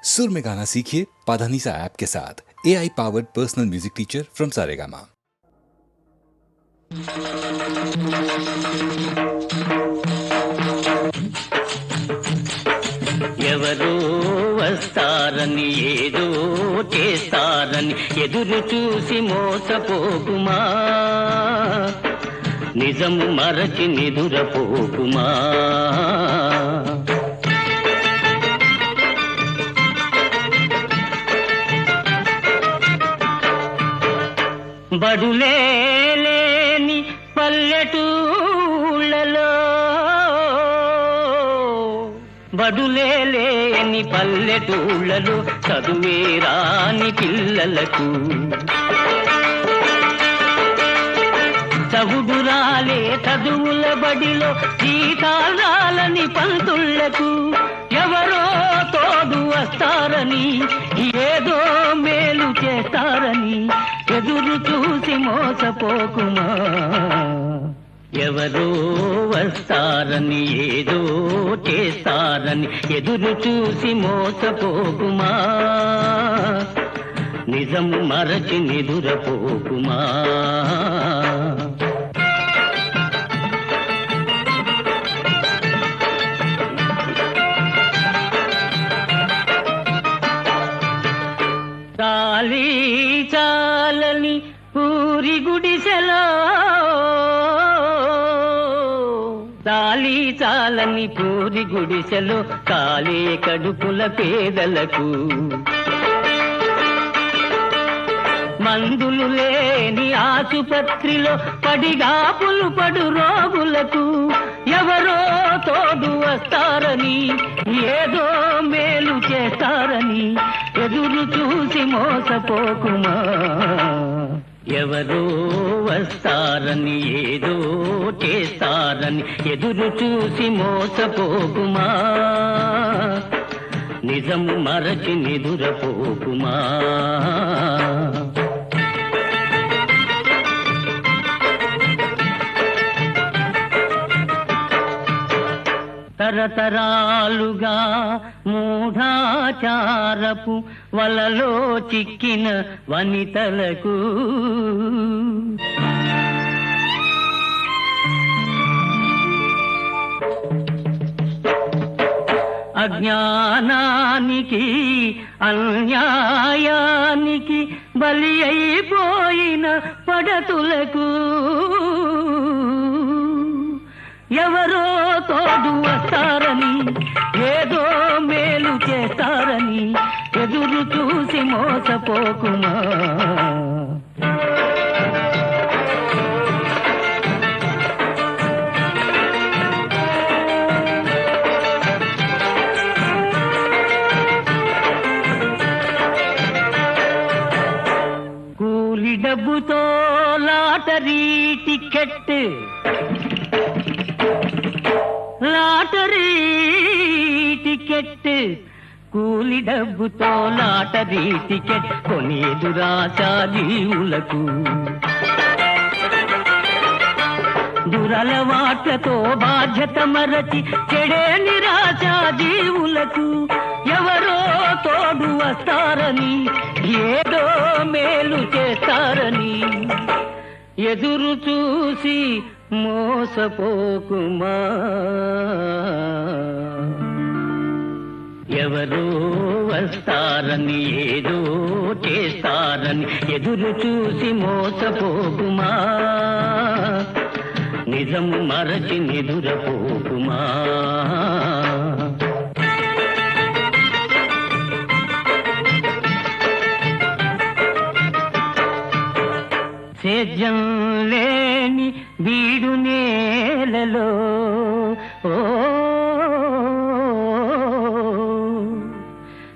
सुर में गाना सीखिए पाधानीसा ऐप के साथ। AI powered personal music teacher from Saregama. ఎవరో వస్తారని ఏదో చేస్తారని ఎదురు చూసి మోసపోకుమా, నిజము మరచి నిదురపోకుమా. బడులేని పల్లెటూళ్ళలో, బడులేని పల్లెటూళ్ళలో చదువే రాని పిల్లలకు, చవుడురాలే చదువుల బడిలో జీతాలని పంతుళ్లకు ఎవరో తోడు వస్తారని, ఏదో మేలు చేస్తారని ఎదురు చూసి మోసపోకుమా. ఎవరో వస్తారని ఏదో చేస్తారని ఎదురు చూసి మోసపోకుమా, నిజము మరచి నిదురపోకుమా. చాలీ చాలని పూరి గుడిసెలో, చాలీ చాలని పూరి గుడిసెలో కాలే కడుపుల పేదలకు, మందులు లేని ఆసుపత్రిలో పడిగాపులు పడు రోగులకు ఎవరో తోడు వస్తారని, ఏదో మేలు చేస్తారని ఎదురు చూసి మోసపోకుమా. ఎవరో వస్తారని ఏదో చేస్తారని ఎదురు చూసి మోసపోకుమా, నిజము మరచి నిదురపోకుమా. తరతరాలుగా మూఢాచారపు వలలో చిక్కిన వనితలకు, అజ్ఞానానికి అన్యాయానికి బలి అయిపోయిన పడతులకు ఎవరో తోడు వస్తారని, ఏదో మేలు చేస్తారని ఎదురు చూసి మోసపోకుమా. కూలి డబ్బుతో లాటరీ టికెట్, లాటరీ టికెట్, కూలి డబ్బుతో లాటరీ టికెట్ కొనేదు రాశా జీవులకు, దురలవాట్లతో బాధ్యత మరచి చెడే నిరాశా జీవులకు ఎవరో తోడు వస్తారని, ఏదో మేలు చేస్తారని ఎదురు చూసి మోసపోకుమా. ఎవరో వస్తారని ఏదో చేస్తారని ఎదురు చూసి మోసపోకుమా, నిజము మరచి నిదురపోకుమా. సేద్యం లేని బీడు నేలలో,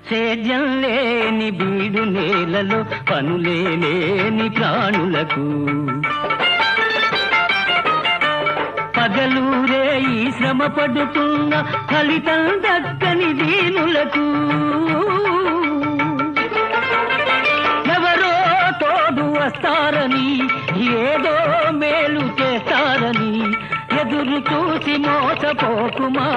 సేద్యం లేని బీడు నేలలో పనులే లేని ప్రాణులకు, పగలూరే ఈ శ్రమ పడుతున్న ఫలితం దక్కని దీనులకు ఎవరో తోడు వస్తారని, ఏదో మేలు చేస్తారని ఎదురు చూసి మోసపోకుమా.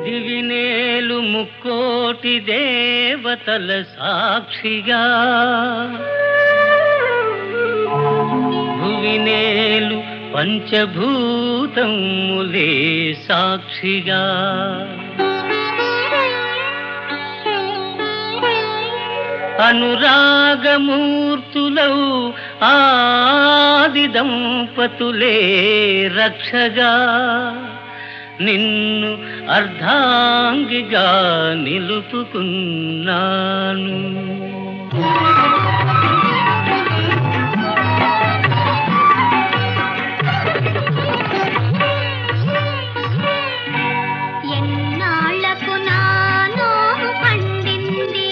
దివినేలు ముక్కోటి దేవతల సాక్షిగా భువినేలు పంచభూతములే సాక్షిగా అనురాగమూర్తులౌ ఆది దంపతులే రక్షగా నిన్ను అర్ధాంగిగా నిలుపుకున్నాను. ఎన్నాళ్లకు నాలో పండింది,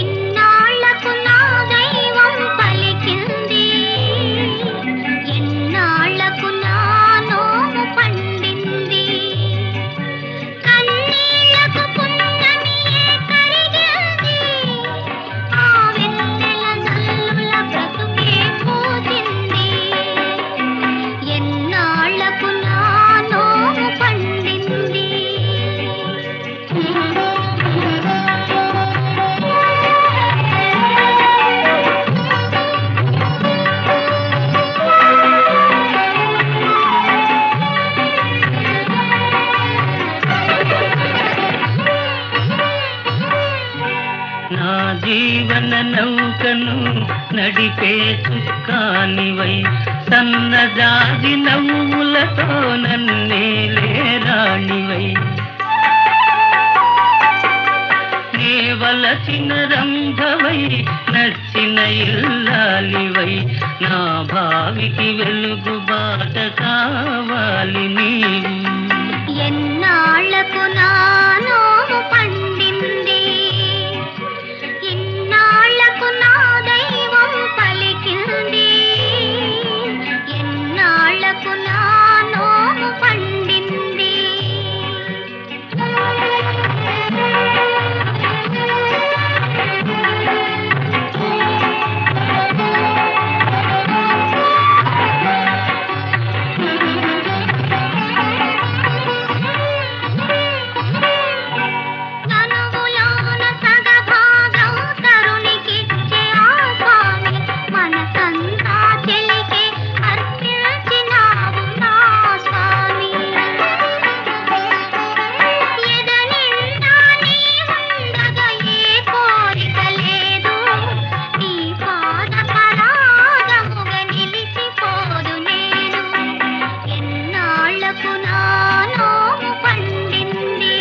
ఇన్నాళ్లకు నా దైవం పలికింది. ఎన్నాళ్లకు నాలో పండింది, కన్నీళ్లకు పున్నమియే కరిగింది. ఆ వెన్నెల నల్లుల బ్రతుకే పూజింది. ఎన్నాళ్లకు నాలో పండింది. నా జీవన నౌకను నడిపే చుక్కానివై సన్నజాజి నవ్వులతో నన్నేలే రాణివై నేవలసిన రంభవై నచ్చిన ఇల్లాలివై నా భావికి వెలుగు బాట కావాలి నీవు. ఎన్నాళ్లకు నాలో పండింది, ఇన్నాళ్లకు నా దైవం పలికింది. ఎన్నాళ్లకు నాలో పండింది. తనువులోన సగభాగం తరుణికిచ్చే ఆ స్వామి, మనసంతా చెలికే అర్పించినావు నా స్వామి. ఎదనిండా నీ ఉండగా ఏ కోరిక లేదు, నీ పాద పరాగముగా నిలిచిపోదు నేను. ఎన్నాళ్లకు నాలో పండింది,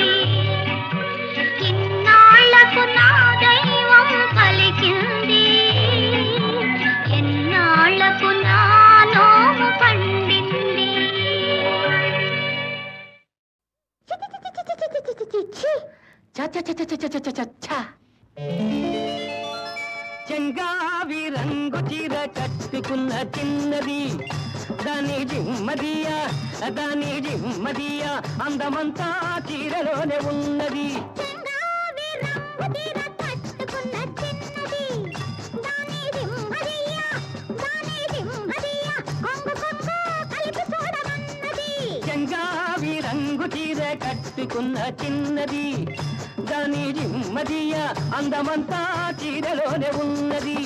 ఇన్నాళ్లకు నా దైవం పలికింది. ఎన్నాళ్లకు నాలో పండింది. చెంగావి రంగు చీర కట్టుకున్న చిన్నది దాని జిమ్మదియా అందమంతా చీరలోనే ఉన్నది. చెంగావి రంగు చీర కట్టుకున్న చిన్నది, దాని సింహదియ, కొంగు కొంగు కలిపి చూడమన్నది. చెంగావి రంగు చీర కట్టుకున్న చిన్నది దాని జిమ్మదియా అందమంతా చీరలోనే ఉన్నది.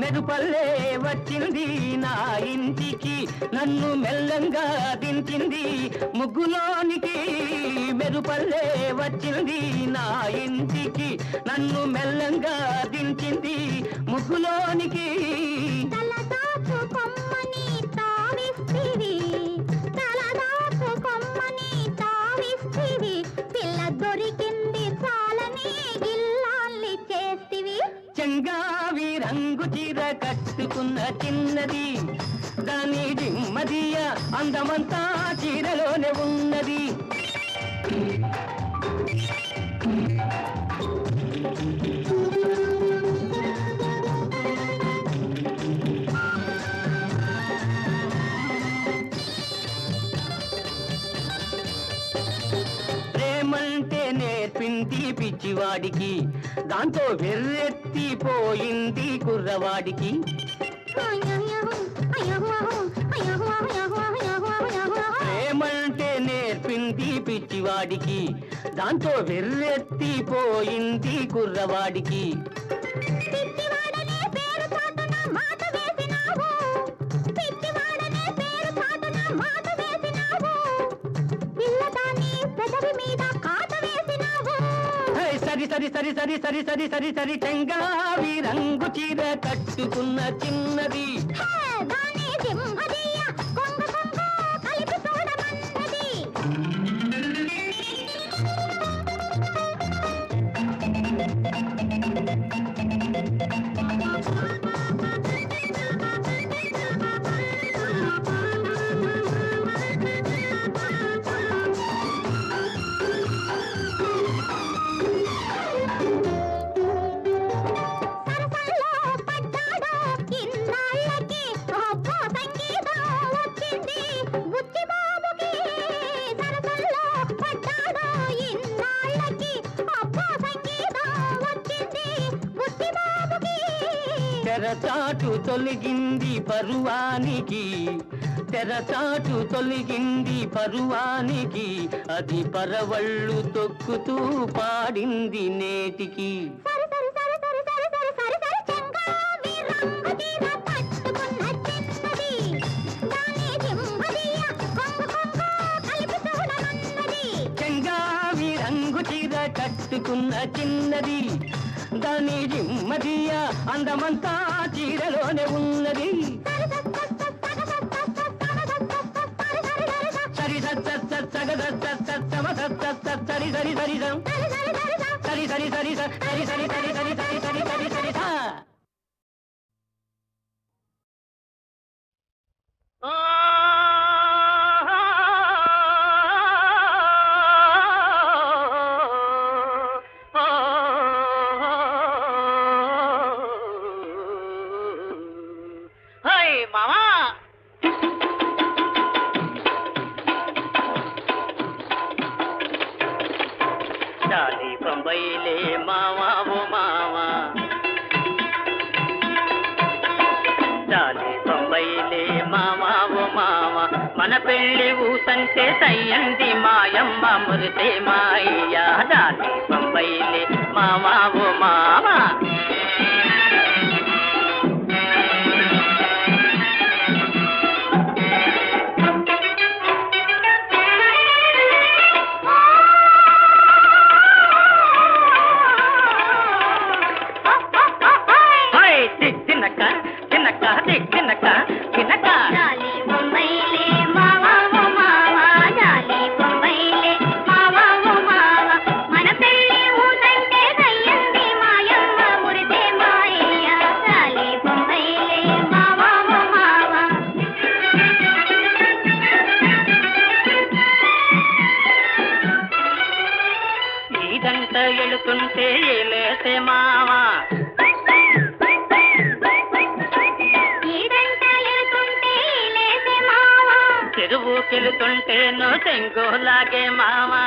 మెరుపల్లే వచ్చింది నా ఇంటికి, నన్ను మెల్లంగా దించింది ముగ్గులోనికి. మెరుపల్లే వచ్చింది నా ఇంటికి, నన్ను మెల్లంగా దించింది ముగ్గులోనికి. తలదాచు కొమ్మని తావిస్తివి, తలదాచు కొమ్మని తావిస్తివి, పిల్ల దొరికింది చాలని గిల్లాల్ని చేస్తివి. చెంగావి రంగు చీర కట్టుకున్న చిన్నది దాని జిమ్మదియ అందమంతా చీరలోనే ఉన్నది. ప్రేమంటే నేర్పింది పిచ్చివాడికి, దాంతో వెర్రెత్తిపోయింది కుర్రవాడికి. ప్రేమంటే నేర్పింది పిచ్చివాడికి, దాంతో వెర్రెత్తిపోయింది కుర్రవాడికి. సరి సరి సరి సరి సరి సరి సరి సరి చెంగావి రంగు చీర కట్టుకున్న చిన్నది. తెరచాటు తొలగింది పరువానికి, తెరచాటు తొలగింది పరువానికి, అది పరవళ్ళు తొక్కుతూ పాడింది నేటికి. చెంగావి రంగు చీర కట్టుకున్న చిన్నది, దాని జిమ్మదియ అందమంతా చీరలోనే ఉన్నది. సరి సరి సరి సరి సరి సరి సరి సరి సరి సరి సరి సరి సరి సరి సరి సరి సరి సరి సరి. మామా డాలి బొంబైలే మామా ఓ మామా, డాలి బొంబైలే మామా ఓ మామా, మన పెళ్ళి ఊసంటే సయ్యంది మాయమ్మ మురితే మాయ్యా. డాలి బొంబైలే మామా ఓ మామా. ఎలుతుంటే ఏలేసే మావా, చెరువుకెళుతుంటేనో తెంగోలాగే మావా,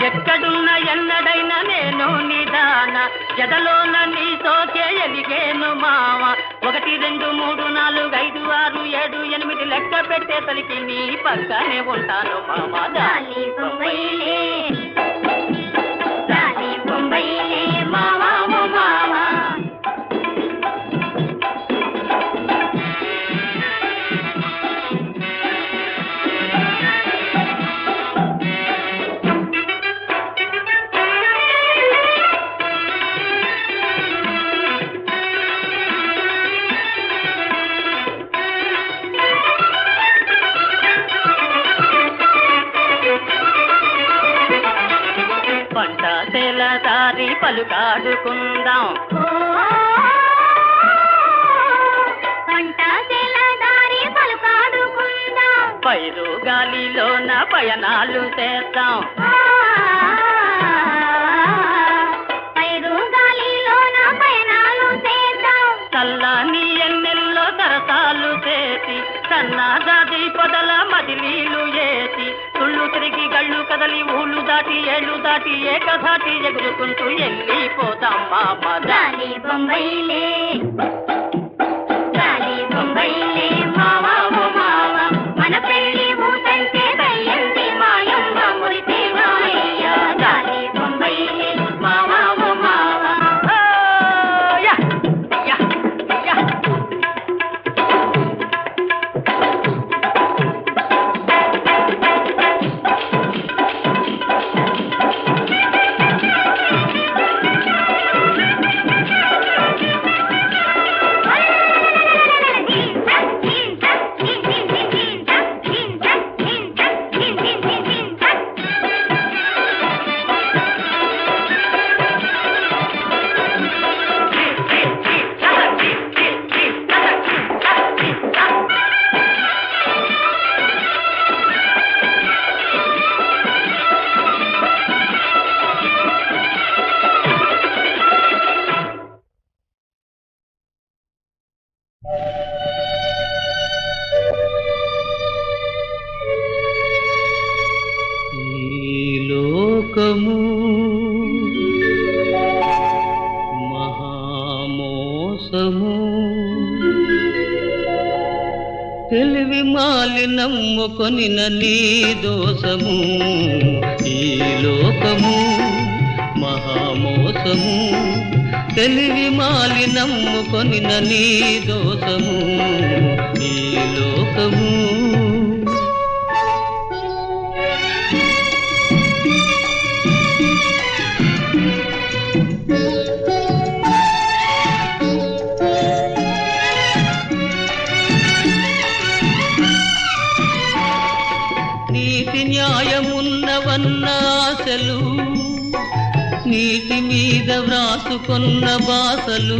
ఎక్కడున్న ఎన్నడైనా నేను నిదాన జదలోన నీ సోకే ఎలిగేను మావ. 1 2 3 4 5 6 7 8 లెక్క పెట్టేసరికి నీ పక్కనే ఉంటాను మామ. దాని బొంబైలే దాని బొంబైలే మావా ఓ మావా. పంట తెల దారి పలుకాడుకుందాం, గాలిలోన పయనాలు చేస్తాం. పైరు గాలిలోన పయనాలు చేద్దాం. చల్లని ఎన్నెల్లో సరసాలు చేసి సన్నజాజి పొదల మదిలీలు ఏసి తుళ్ళు తిరిగి గళ్ళు కదలి ఊళ్ళు దాటి ఏళ్ళు దాటి ఏకధాటి ఎగురుకుంటూ వెళ్ళిపోతాం మామ. గాలి బొంబైలే గాలి బొంబైలే మావా ఓ మావా, మన పెళ్లి ఊటంటే దయ్యంది మాయమ్మ మురితే మాయ్య. గాలి బొంబైలే మావా ఓ మావా. యా యా యా లోకము మహామోసము, తెలివి మాలి నమ్ముకొని నీ దోషము. ఈ లోకము మహామోసము, తెలివి మాలి నమ్ముకొని నీ దోషము. ఈ లోకము నీతి న్యాయమున్నవన్న ఆశలు, నీతి మీద వ్రాసుకొన్న బాసలు.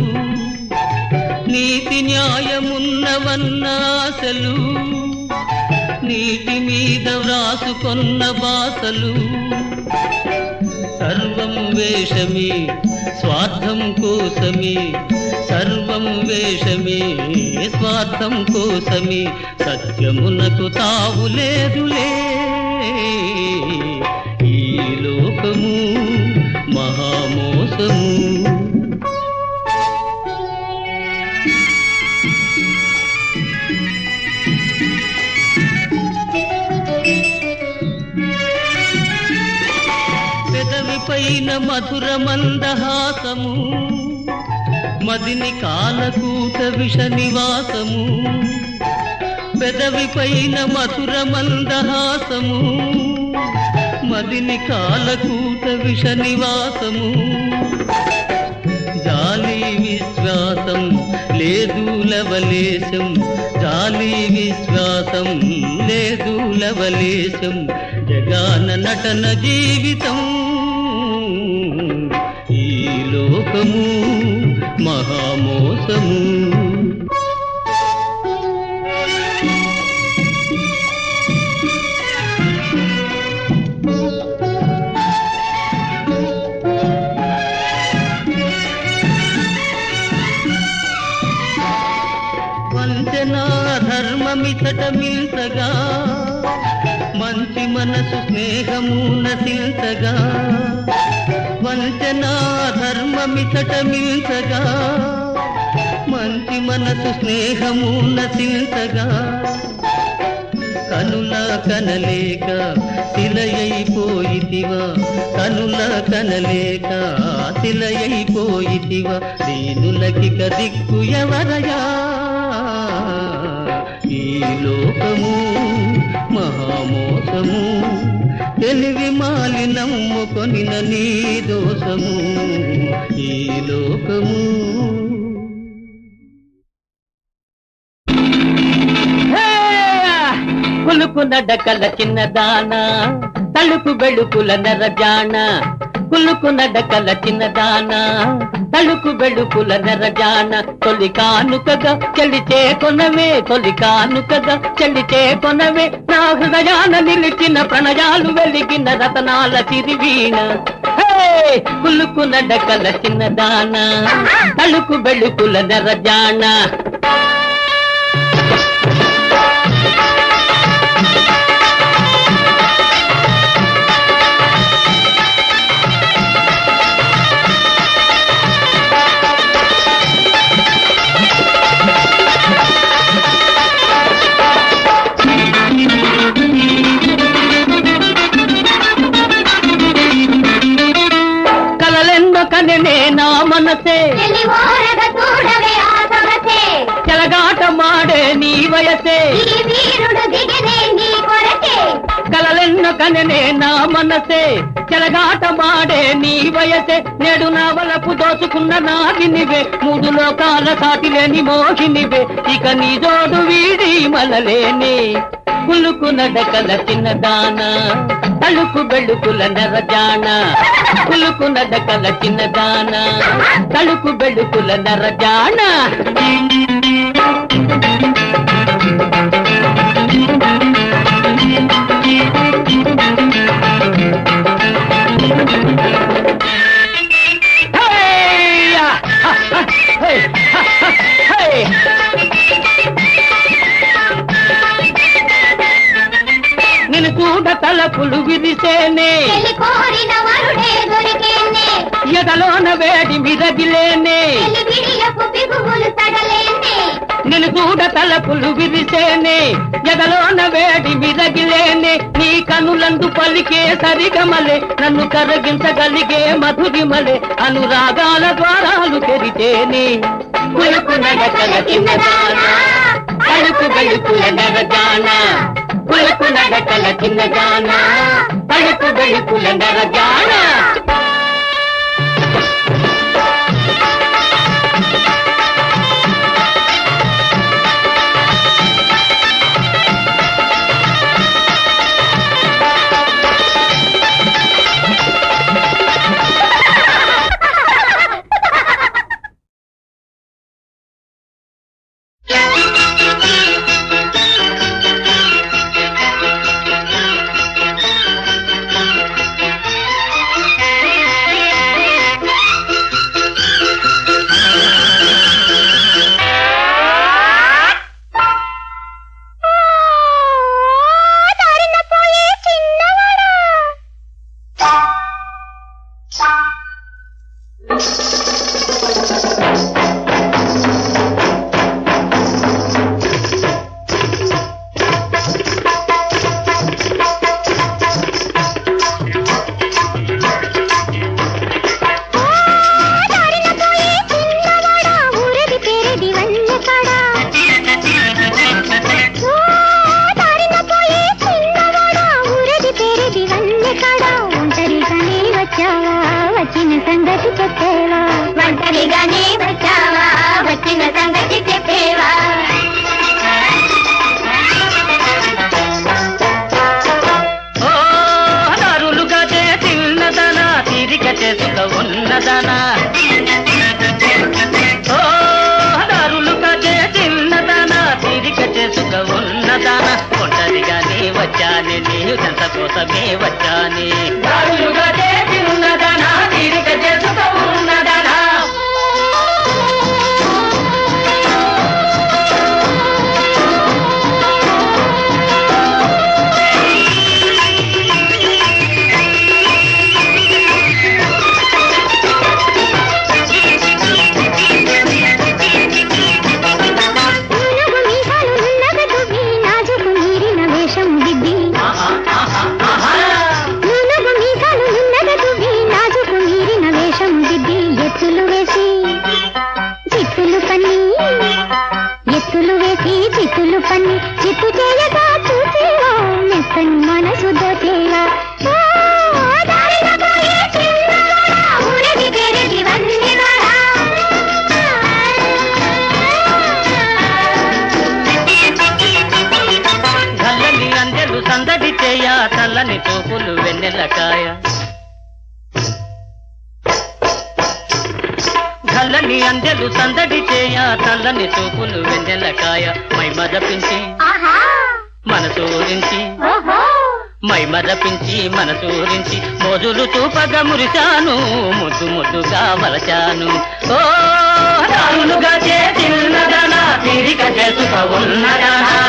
నీతి న్యాయమున్నవన్న ఆశలు, నీతి మీద వ్రాసుకొన్న బాసలు. సర్వం వేషమే స్వార్థం కోసమే, సర్వం వేషమే స్వార్థం కోసమే. సత్యమునకు తావు లేదులే. ఈ లోకము మహామోసము. పెదవి పైన మధుర మందహాసము, మదిని కాలకూట విష నివాసము. పెదవి పైన మధుర మందహాసము, మదిని కాలకూట విష నివాసము. జాలి విశ్వాసం లేదు లవలేశం, జాలి విశ్వాసం లేదు లవలేశం. జగాన నటన జీవితం. ఈ లోకము మహామోసము. వంచనా ధర్మమితట మిల్చగా, మంచి మనసు స్నేహము నశించగా. వంచనా ధర్మమితట మిల్చగా, మంచి మనసు స్నేహము నశించగా. కనుల కనలేక శిలయైపోయితివా, కనుల కనలేక శిలయైపోయితివా. దీనులకిక దిక్కు ఎవరయా. ఈ లోకము మహామోసము, తెలివి మాలి నమ్ముకొని నీ దోషము. ఈ లోకము కులుకు నడకల చిన్నదాన, తలుపు బెళుకుల నరజాన. కులుకు నడకల చిన్నదాన, తలుకు బెడుకుల నెరజాన తొలి కానుకగా చెల్లిచే కొనవే తొలి కానుకగా చెల్లిచే కొనవే నా హృదయాన నిలిచిన ప్రణయాలు వెలిగిన రతనాల సిరివీణ కులుకు నడకల చిన్నదాన తలుకు బెడుకుల నెరజాన కననే నా మనసే చెలగాట మాడే నీ వయసే కలలెన్న కననే నా మనసే చెలగాట మాడే నీ వయసే నేడు నా వలపు దోచుకున్న నాగినివే మూడు లోకాల సాటి లేని మోహినివే ఇక నీ జోడు వీడి మలలేని కులుకు నడకల చిన్నదాన తలుకు బెడుకుల నరజాన కులుకు నడకల చిన్నదాన తలుకు బెడుకుల నరజాన నిన్ను చూడ తలపులు విరిసేనే ఎదలోన వేడి మిరగిలేనే నిన్ను చూడ తలపులు విరిసేనే ఎదలోన వేడి మిరగిలేనే నీ కనులందు పలికే సరిగమలే నన్ను కరగించగలిగే మధురిమలే అనురాగాల ద్వారాలు తెరిచేనే కులుకు నడకల చిన్నదాన తలుకు బెడుకుల నరజాన కులుకు నడకల చిన్నదాన తలుకు బెడుకుల నరజాన వచ్చానే నీవు సంత కోసమే వచ్చానే దారులుగా చేసి ఉన్నదనా తీరిక చేసుకు ఉన్నదనా చిత్తు చేయగా చూసేవా మెత్తని మనసు దోచేవా గల్లని అందెలు సందడి చేయ చల్లని తోపులు వెన్నెలకాయ అందెలు సందడి చేయ చల్లని చూపులు వెన్నెలకాయ మై మదపించి మనసూరించి మై మదపించి మనసూరించి మోజులు చూపగా మురిశాను ముద్దు ముద్దుగా వలచాను ఓ రాలుగా చేసిన్నదనా తీరిక చేసుక ఉన్నదనా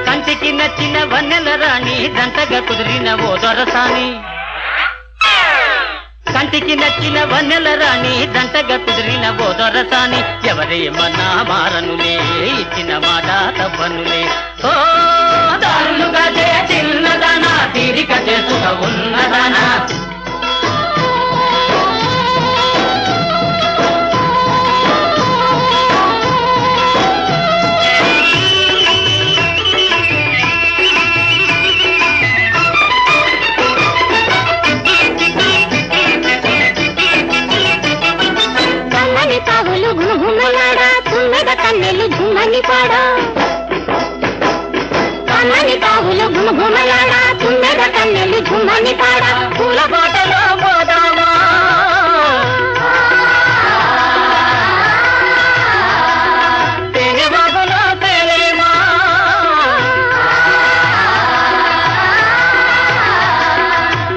కంటికి నచ్చిన వన్నెల రాణి దంటగా కుదిరిన ఓ దొరసాని కంటికి నచ్చిన వన్నెల రాణి దంటగా కుదిరిన ఓ దొరసాని ఎవరేమన్నా మారనులే ఇచ్చిన మాట తప్పనులే ఓ దారులుగా చిన్నదానా తీరిక చేసుక ఉన్నదానా కన్నెలు ఝుమ్మని పాడా కన్నని తావులు ఘుమఘుమలాడా తుమ్మెద కన్నెలు ఝుమ్మని పాడా పూల బాటలో పోదామా తేనె బాబులో తేలేమా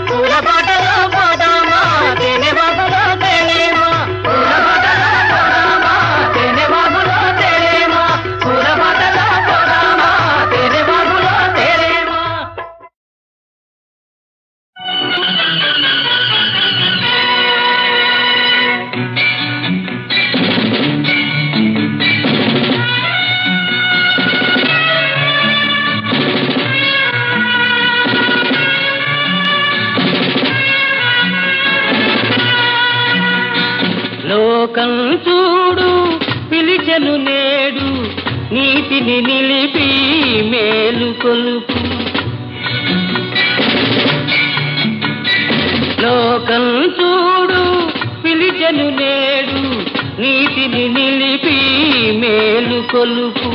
పూల బాటలో పోదామా తేనె బాబులో తేలేమా పూల బాటలో పోదామా తేనె బాబులో తేలేమా పూల బాటలో పోదామా తేనె బాబులో తేలేమా లోకం చూడు పిలిచెను నేడు నీతిని నిలిపి మేలు కొలుపు లోకం చూడు పిలిచెను నేడు నీతిని నిలిపి మేలు కొలుపు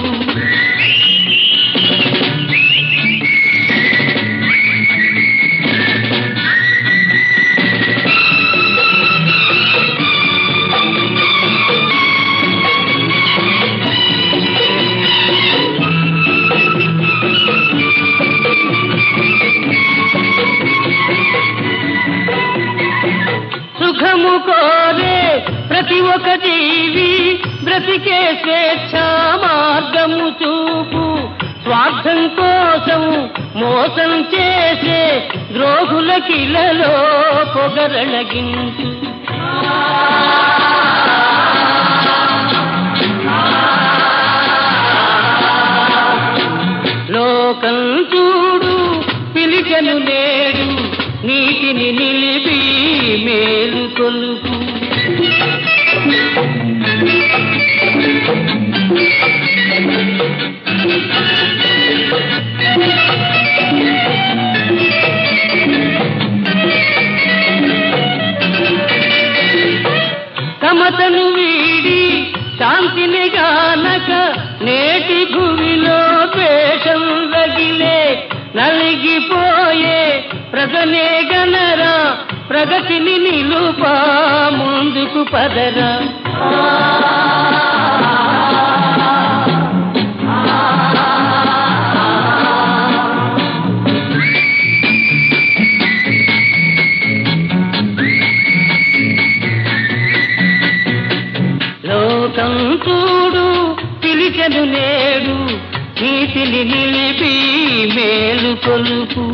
సుఖము కోరే ప్రతి ఒక్క జీవి బ్రతికే స్వేచ్ఛ మార్గము చూపు స్వార్థం కోసం మోసం చేసే ద్రోహుల కిలలో పొగరళగించు లోకం చూడు పిలిచెను నేడు నీతిని నిలిపి మేలు కొలుపు సమతను వీడి శాంతిని గానక నేటి భూమిలో ద్వేషం రగిలే నలిగిపోయే ప్రజనే గనరా ప్రగతిని నిలుపా ముందుకు పదరా లోకం చూడు పిలిచెను నేడు నీతిని నిలిపి మేలు కొలుపు